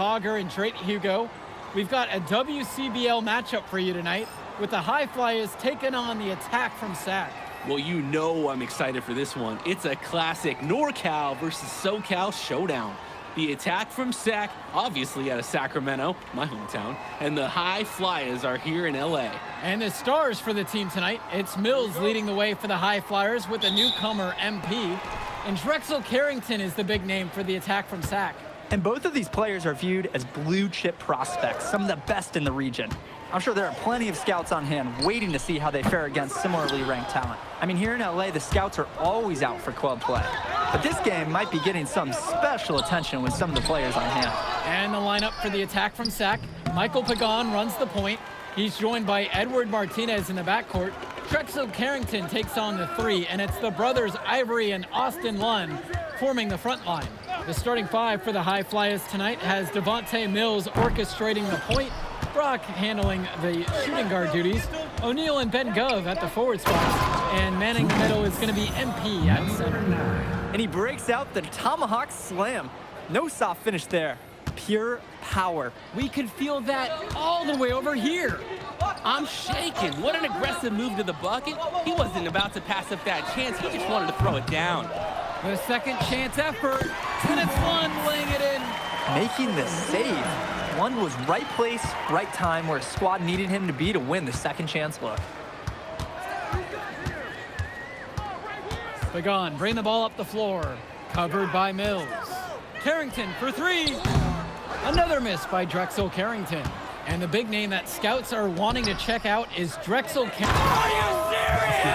Auger and Drake Hugo. We've got a WCBL matchup for you tonight with the HighFlyas taking on the attack from Sac. Well, you know I'm excited for this one. It's a classic NorCal versus SoCal showdown. The attack from Sac, obviously out of Sacramento, my hometown, and the HighFlyas are here in LA. And the stars for the team tonight, it's Mills leading the way for the HighFlyas with the newcomer MP, and Drexel Carrington is the big name for the attack from Sac. And both of these players are viewed as blue-chip prospects, some of the best in the region. I'm sure there are plenty of scouts on hand waiting to see how they fare against similarly ranked talent. I mean, here in LA, the scouts are always out for club play. But this game might be getting some special attention with some of the players on hand. And the lineup for the attack from Sac, Michael Pagan runs the point. He's joined by Edward Martinez in the backcourt. Drexel Carrington takes on the three, and it's the brothers Ivory and Austin Lund forming the front line. The starting five for the HighFlyas tonight has Devontae Mills orchestrating the point, Brock handling the shooting guard duties, O'Neal and Ben Gov at the forward spots, and manning the middle is going to be MP at center. And he breaks out the tomahawk slam. No soft finish there. Pure power. We could feel that all the way over here. I'm shaking. What an aggressive move to the bucket. He wasn't about to pass up that chance. He just wanted to throw it down. The second chance effort, and it's Lund laying it in. Making the save. Lund was right place, right time where his squad needed him to be to win the second chance look. Pagan, bring the ball up the floor. Covered by Mills. Carrington for three. Another miss by Drexel Carrington. And the big name that scouts are wanting to check out is Drexel Carrington. Are you serious?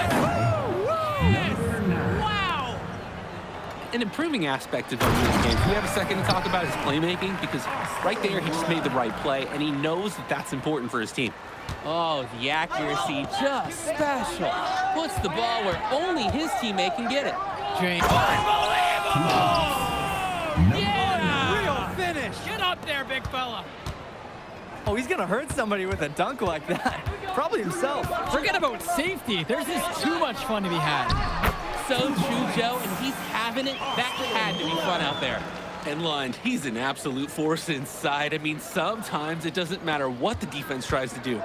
An improving aspect of O'Neal's game. Do we have a second to talk about his playmaking? Because right there, he just made the right play, and he knows that that's important for his team. Oh, the accuracy, just special. Puts the ball where only his teammate can get it. James. Unbelievable! Yeah! Real finish. Get up there, big fella. Oh, he's going to hurt somebody with a dunk like that. Probably himself. Forget about safety. There's just too much fun to be had. So true, Joe, and he's having it. That had to be fun out there. And Lund, he's an absolute force inside. I mean, sometimes it doesn't matter what the defense tries to do.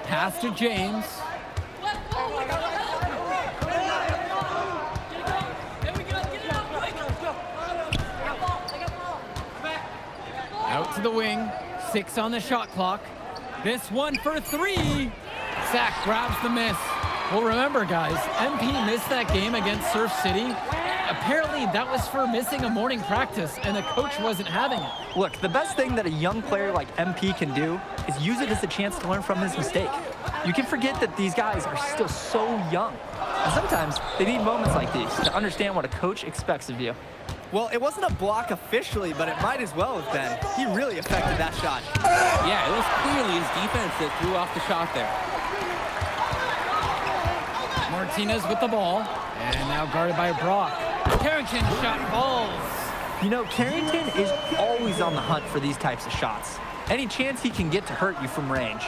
Pass to James. Out to the wing. 6 on the shot clock. This one for three. Sac grabs the miss. Well, remember, guys, MP missed that game against Surf City. Apparently, that was for missing a morning practice, and the coach wasn't having it. Look, the best thing that a young player like MP can do is use it as a chance to learn from his mistake. You can forget that these guys are still so young. And sometimes they need moments like these to understand what a coach expects of you. Well, it wasn't a block officially, but it might as well have been. He really affected that shot. Yeah, it was clearly his defense that threw off the shot there. Martinez with the ball, and now guarded by Brock. Carrington shot falls. You know, Carrington is always on the hunt for these types of shots. Any chance he can get to hurt you from range.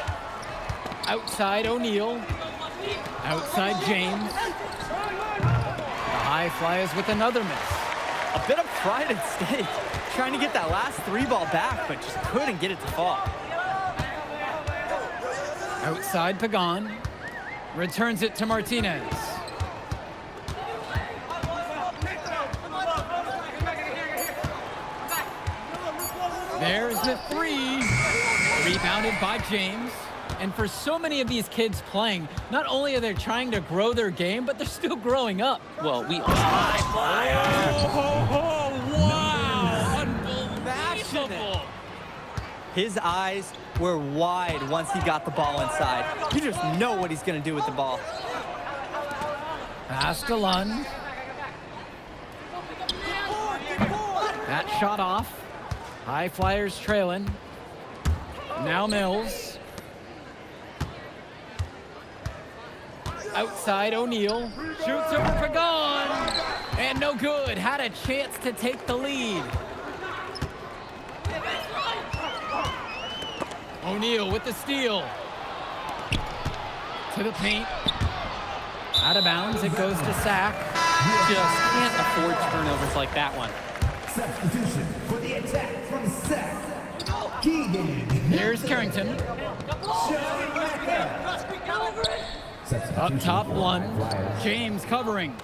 Outside O'Neal. Outside James. The HighFlyas with another miss. A bit of pride at stake. Trying to get that last three ball back, but just couldn't get it to fall. Outside Pagan. Returns it to Martinez. There's the three. Rebounded by James. And for so many of these kids playing, not only are they trying to grow their game, but they're still growing up. Well, we... Wow! Unbelievable! His eyes were wide once he got the ball inside. You just know what he's going to do with the ball. Pass to Lund. That shot off. HighFlyas trailing. Now Mills. Outside O'Neal. Shoots over Pagan. And no good. Had a chance to take the lead. O'Neal with the steal. To the paint. Out of bounds. It goes to Sac. Just can't afford turnovers like that one. Substitution for the attack from Sac. Keegan. Here's Carrington. Up top, Lund. James covering.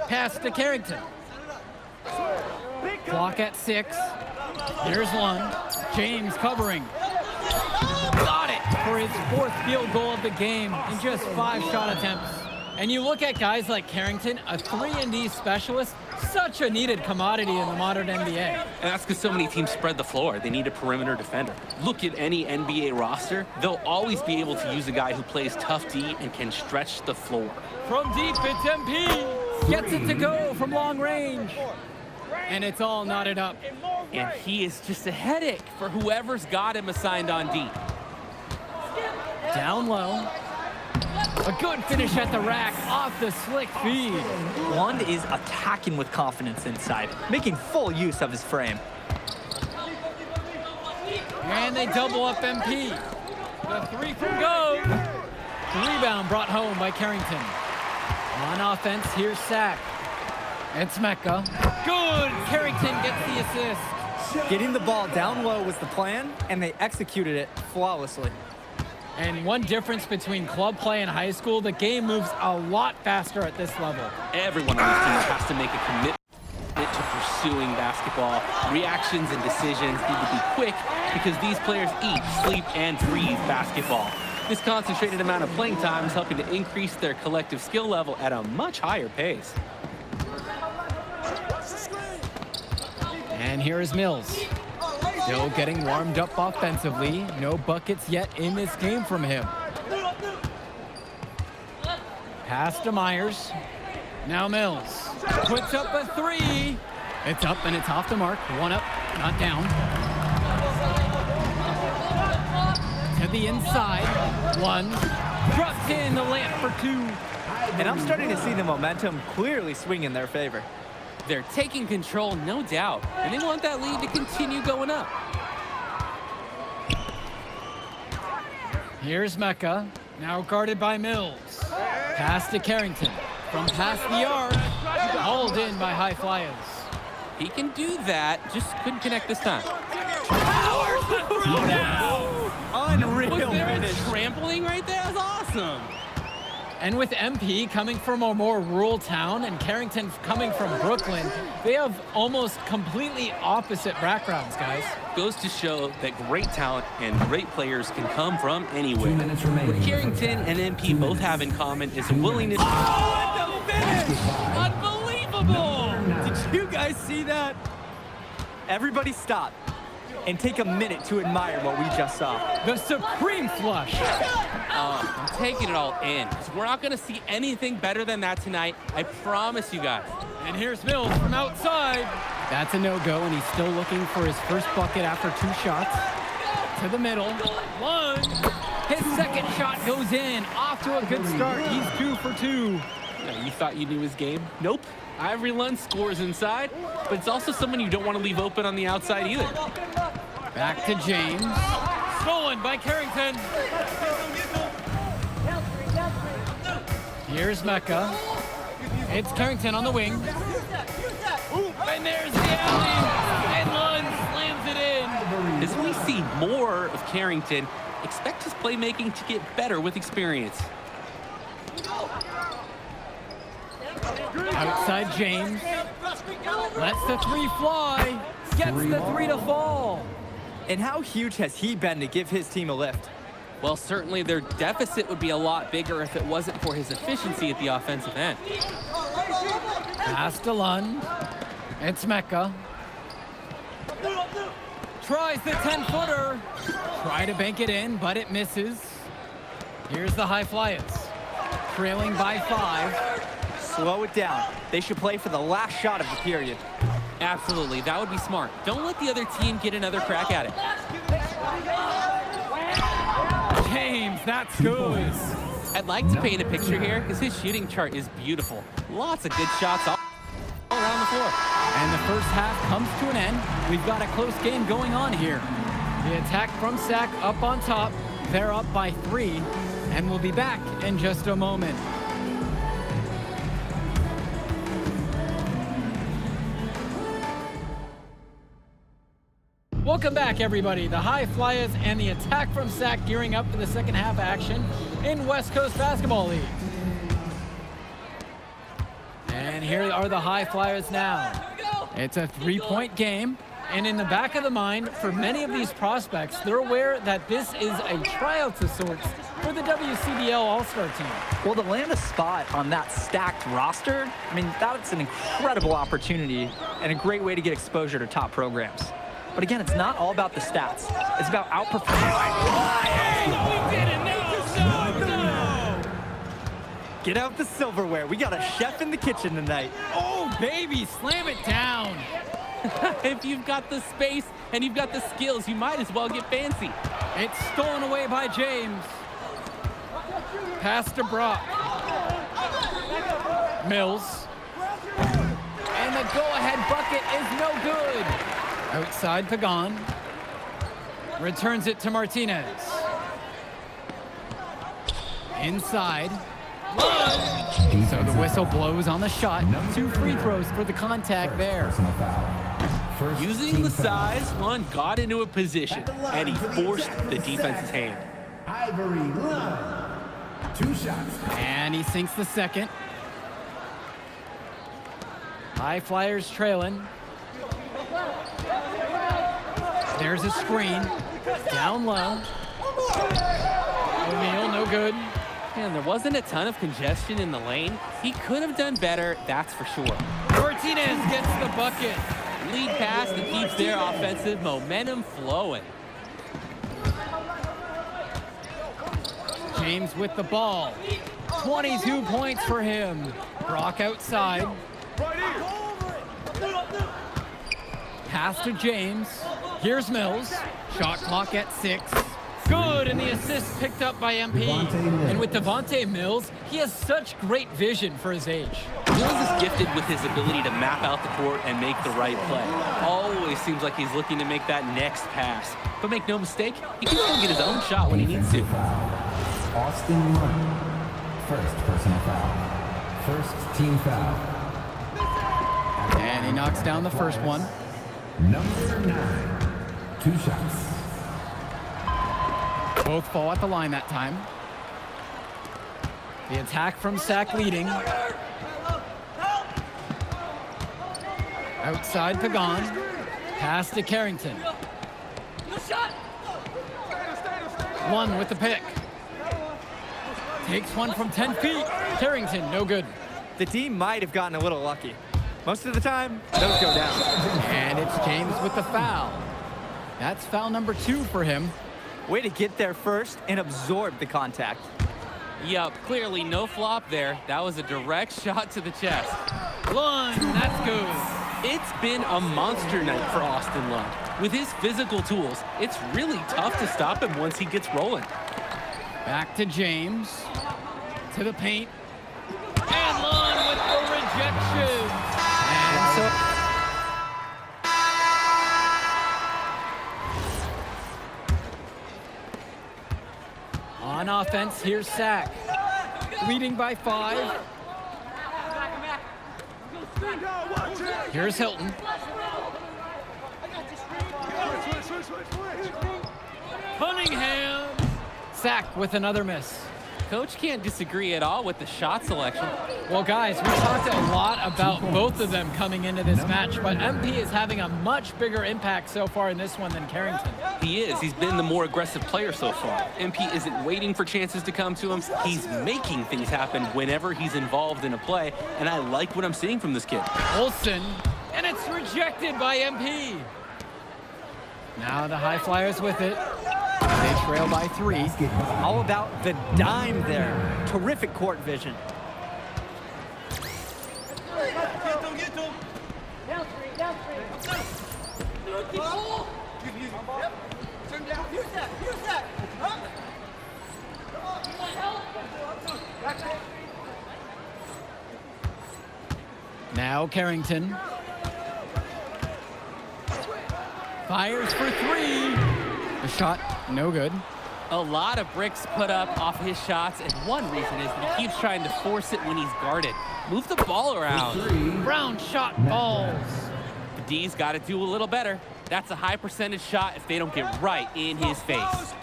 Pass to Carrington. Clock at 6. Here's Lund. James covering. Got it for his 4th field goal of the game in just 5 shot attempts. And you look at guys like Carrington, a 3-and-D specialist, such a needed commodity in the modern NBA. And that's because so many teams spread the floor. They need a perimeter defender. Look at any NBA roster. They'll always be able to use a guy who plays tough D and can stretch the floor. From deep, it's MP. Gets it to go from long range. And it's all knotted up. And he is just a headache for whoever's got him assigned on D. Down low. A good finish at the rack off the slick feed. Lund is attacking with confidence inside, making full use of his frame. And they double up MP. The 3 from go. The rebound brought home by Carrington. On offense, here's Sac. It's Mecca. Good. Carrington gets the assist. Getting the ball down low was the plan, and they executed it flawlessly. And one difference between club play and high school, the game moves a lot faster at this level. Everyone on this team has to make a commitment to pursuing basketball. Reactions and decisions need to be quick because these players eat, sleep, and breathe basketball. This concentrated amount of playing time is helping to increase their collective skill level at a much higher pace. And here is Mills. Still getting warmed up offensively. No buckets yet in this game from him. Pass to Myers. Now Mills. Puts up a 3. It's up and it's off the mark. 1 up, not down. To the inside. 1. Drops in the layup for 2. And I'm starting to see the momentum clearly swing in their favor. They're taking control, no doubt, and they want that lead to continue going up. Here's Mecca, now guarded by Mills. Pass to Carrington. From past the arc, hauled in by HighFlyas. He can do that, just couldn't connect this time. Powers the throw down! Unreal Was there a finish. trampling right there? That's awesome. And with MP coming from a more rural town and Carrington coming from Brooklyn, they have almost completely opposite backgrounds, guys. Goes to show that great talent and great players can come from anywhere. 2 minutes remaining. What Carrington and MP both have in common is a willingness to... Oh, the finish! Unbelievable! Did you guys see that? Everybody stop and take a minute to admire what we just saw. The supreme flush. I'm taking it all in, because we're not going to see anything better than that tonight. I promise you guys. And here's Mills from outside. That's a no-go, and he's still looking for his first bucket after 2 shots. To the middle. 1. His second shot goes in. Off to a good start. He's 2 for 2. You thought you knew his game? Nope. Ivory Lund scores inside, but it's also someone you don't want to leave open on the outside either. Back to James. Stolen by Carrington. Here's Mecca. It's Carrington on the wing. And there's the alley. And Lund slams it in. As we see more of Carrington, expect his playmaking to get better with experience. Outside James. Lets the 3 fly. Gets the 3 to fall. And how huge has he been to give his team a lift? Well, certainly their deficit would be a lot bigger if it wasn't for his efficiency at the offensive end. Pass to Lund. It's Mecca. Tries the 10-footer. Try to bank it in, but it misses. Here's the HighFlyas. Trailing by 5. Slow it down. They should play for the last shot of the period. Absolutely, that would be smart. Don't let the other team get another crack at it. James, that's good. I'd like to paint a picture here because his shooting chart is beautiful. Lots of good shots all around the floor. And the first half comes to an end. We've got a close game going on here. The attack from Sac up on top. They're up by 3. And we'll be back in just a moment. Welcome back, everybody. The HighFlyas and the attack from Sac gearing up for the second half action in West Coast Basketball League. And here are the HighFlyas now. It's a three-point game. And in the back of the mind, for many of these prospects, they're aware that this is a tryout of sorts for the WCBL All-Star team. Well, to land a spot on that stacked roster, I mean, that's an incredible opportunity and a great way to get exposure to top programs. But again, it's not all about the stats. It's about Get out the silverware. We got a chef in the kitchen tonight. Oh, baby, slam it down. If you've got the space and you've got the skills, you might as well get fancy. It's stolen away by James. Pass to Brock. Mills. And the go-ahead bucket is no good. Outside Pagan. Returns it to Martinez. Inside. So the whistle blows on the shot. 2 free throws for the contact there. Using the size, Lund got into a position, and he forced the defense's hand. Ivory Lund. 2 shots. And he sinks the second. HighFlyas trailing. There's a screen. Down low. O'Neal, no good. Man, there wasn't a ton of congestion in the lane. He could have done better, that's for sure. Martinez gets the bucket. Lead pass that keeps their offensive momentum flowing. James with the ball. 22 points for him. Brock outside. Pass to James. Here's Mills. Shot clock at 6. Good, and the assist picked up by MP. And with Devontae Mills, he has such great vision for his age. Mills is gifted with his ability to map out the court and make the right play. Always seems like he's looking to make that next pass. But make no mistake, he can still get his own shot when he needs to. Austin Lund. First personal foul. First team foul. And he knocks down the first one. Number 9. 2 shots. Both fall at the line that time. The attack from Sac leading. Outside Pagan. Pass to Carrington. One with the pick. Takes one from 10 feet. Carrington, no good. The team might have gotten a little lucky. Most of the time, those go down. And it's James with the foul. That's foul number 2 for him. Way to get there first and absorb the contact. Yup, clearly no flop there. That was a direct shot to the chest. Lund, that's good. It's been a monster night for Austin Lund. With his physical tools, it's really tough to stop him once he gets rolling. Back to James. To the paint. And Lund with the rejection. And so... On offense, here's Sac. Leading by 5. Here's Hilton. Cunningham. Sac with another miss. Coach can't disagree at all with the shot selection. Well, guys, we talked a lot about both of them coming into this match, but MP is having a much bigger impact so far in this one than Carrington. He is. He's been the more aggressive player so far. MP isn't waiting for chances to come to him. He's making things happen whenever he's involved in a play, and I like what I'm seeing from this kid. Olsen, and it's rejected by MP. Now the HighFlyas with it. They trail by 3. All about the dime there. Terrific court vision. Now Carrington. Fires for 3. The shot, no good. A lot of bricks put up off his shots, and one reason is that he keeps trying to force it when he's guarded. Move the ball around. Brown shot balls. The D's got to do a little better. That's a high percentage shot if they don't get right in his face.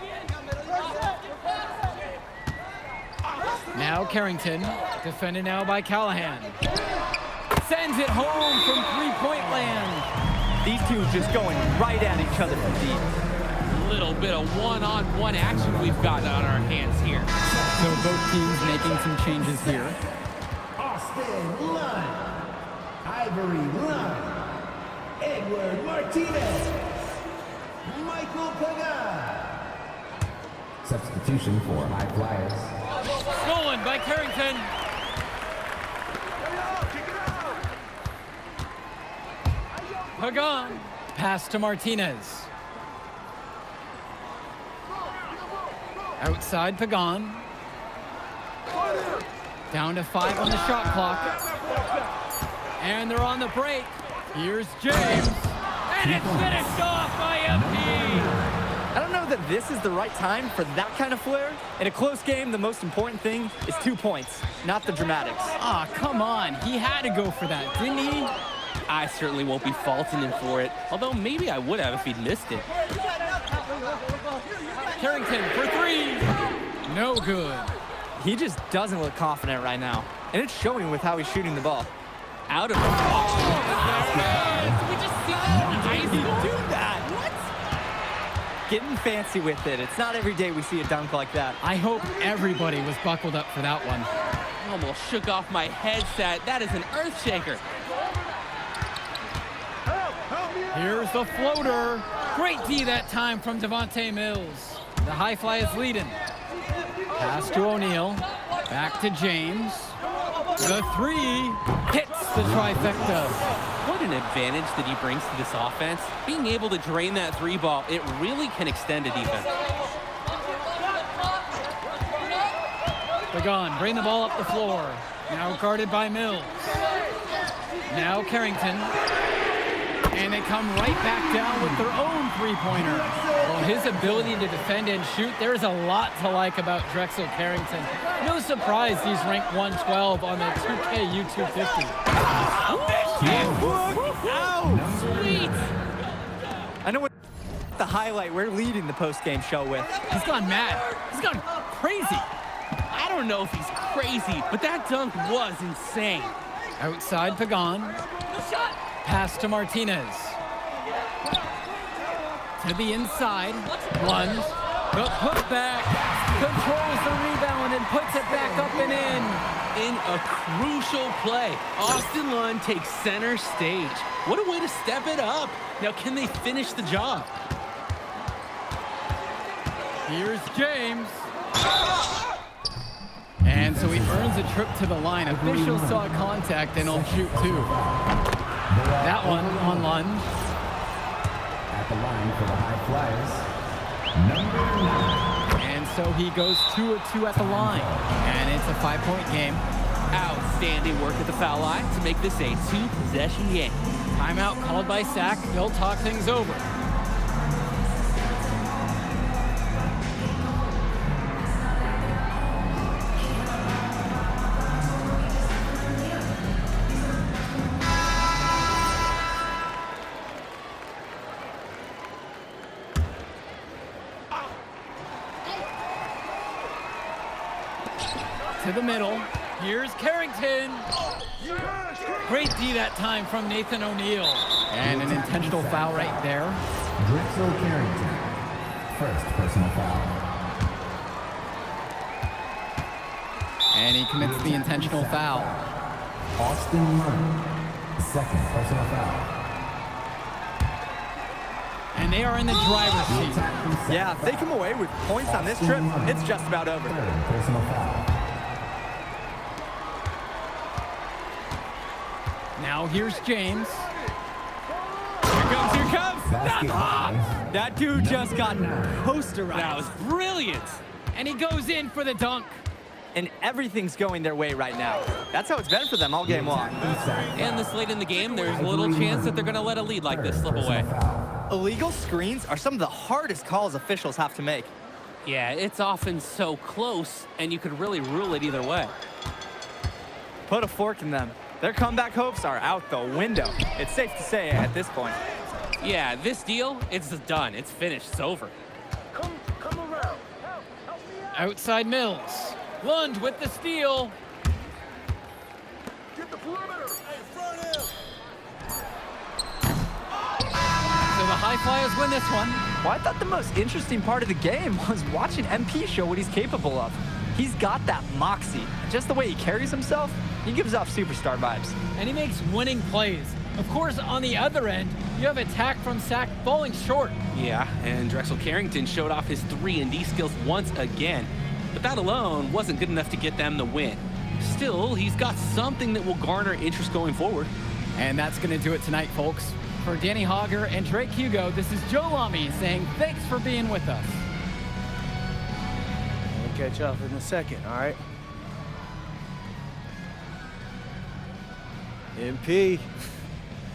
Now Carrington, defended now by Callahan. Sends it home from three-point land. These two just going right at each other from deep. Little bit of one-on-one action we've got on our hands here. So both teams making some changes here. Austin Lund, Ivory Lund, Edward Martinez, Michael Pagan. Substitution for HighFlyas. Stolen by Carrington. Pagan. Pass to Martinez. Outside Pagan. Down to 5 on the shot clock. And they're on the break. Here's James. And it's finished off by MP. I don't know that this is the right time for that kind of flair. In a close game, the most important thing is 2 points, not the dramatics. Ah, come on. He had to go for that, didn't he? I certainly won't be faulting him for it, although maybe I would have if he'd missed it. Carrington for 3. No good. He just doesn't look confident right now, and it's showing with how he's shooting the ball. Out of the box. Did we just see that? How did he do that? What? Getting fancy with it. It's not every day we see a dunk like that. I hope everybody was buckled up for that one. Almost shook off my headset. That is an earth shaker. Here's the floater. Great D that time from Devontae Mills. The HighFlyas leading. Pass to O'Neal. Back to James. The 3 hits the trifecta. What an advantage that he brings to this offense. Being able to drain that 3 ball, it really can extend a defense. Pagan, bring the ball up the floor. Now guarded by Mills. Now Carrington. And they come right back down with their own three-pointer. Well, his ability to defend and shoot, there's a lot to like about Drexel Carrington. No surprise he's ranked 112 on the 2K YouTube 50. Ow! Sweet! I know what the highlight we're leading the post-game show with. He's gone mad. He's gone crazy. I don't know if he's crazy, but that dunk was insane. Outside Pagan. Pass to Martinez. To the inside. Lunge. The putback. Controls the rebound and puts it back up and in. In a crucial play, Austin Lund takes center stage. What a way to step it up. Now, can they finish the job? Here's James. And so he earns a trip to the line. Officials saw contact and he'll shoot 2. That one on Lund. At the line for the HighFlyas, number 9. And so he goes 2 of 2 at the line. And it's a 5-point game. Outstanding work at the foul line to make this a 2-possession game. Timeout called by Sac. They'll talk things over. To the middle. Here's Carrington. Great D that time from Nathan O'Neal. And an intentional foul right there. Drexel Carrington, first personal foul. And he commits the intentional foul. Austin Lund, second personal foul. And they are in the driver's seat. Yeah, if they come away with points on this trip, it's just about over. Third personal foul. Now here's James. Here comes. That dude just got posterized. That was brilliant. And he goes in for the dunk. And everything's going their way right now. That's how it's been for them all game long. And this late in the game, there's a little chance that they're going to let a lead like this slip away. Illegal screens are some of the hardest calls officials have to make. Yeah, it's often so close, and you could really rule it either way. Put a fork in them. Their comeback hopes are out the window. It's safe to say at this point. Yeah, this deal, it's done. It's finished. It's over. Come around. Outside Mills. Lund with the steal. Get the perimeter. Hey, front him. So the HighFlyas win this one. Well, I thought the most interesting part of the game was watching MP show what he's capable of. He's got that moxie. Just the way he carries himself, he gives off superstar vibes. And he makes winning plays. Of course, on the other end, you have attack from Sac falling short. Yeah, and Drexel Carrington showed off his 3-and-D skills once again. But that alone wasn't good enough to get them the win. Still, he's got something that will garner interest going forward. And that's going to do it tonight, folks. For Danny Hogger and Drake Hugo, this is Joe Lamy saying thanks for being with us. We'll catch up in a second, all right? MP.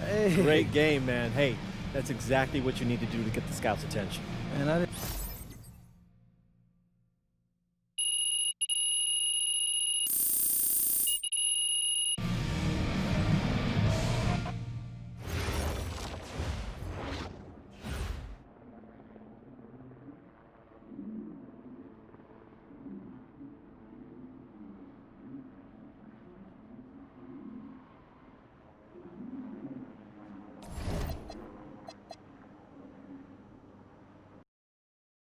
Hey. Great game, man. Hey, that's exactly what you need to do to get the scouts' attention. Man, I didn't...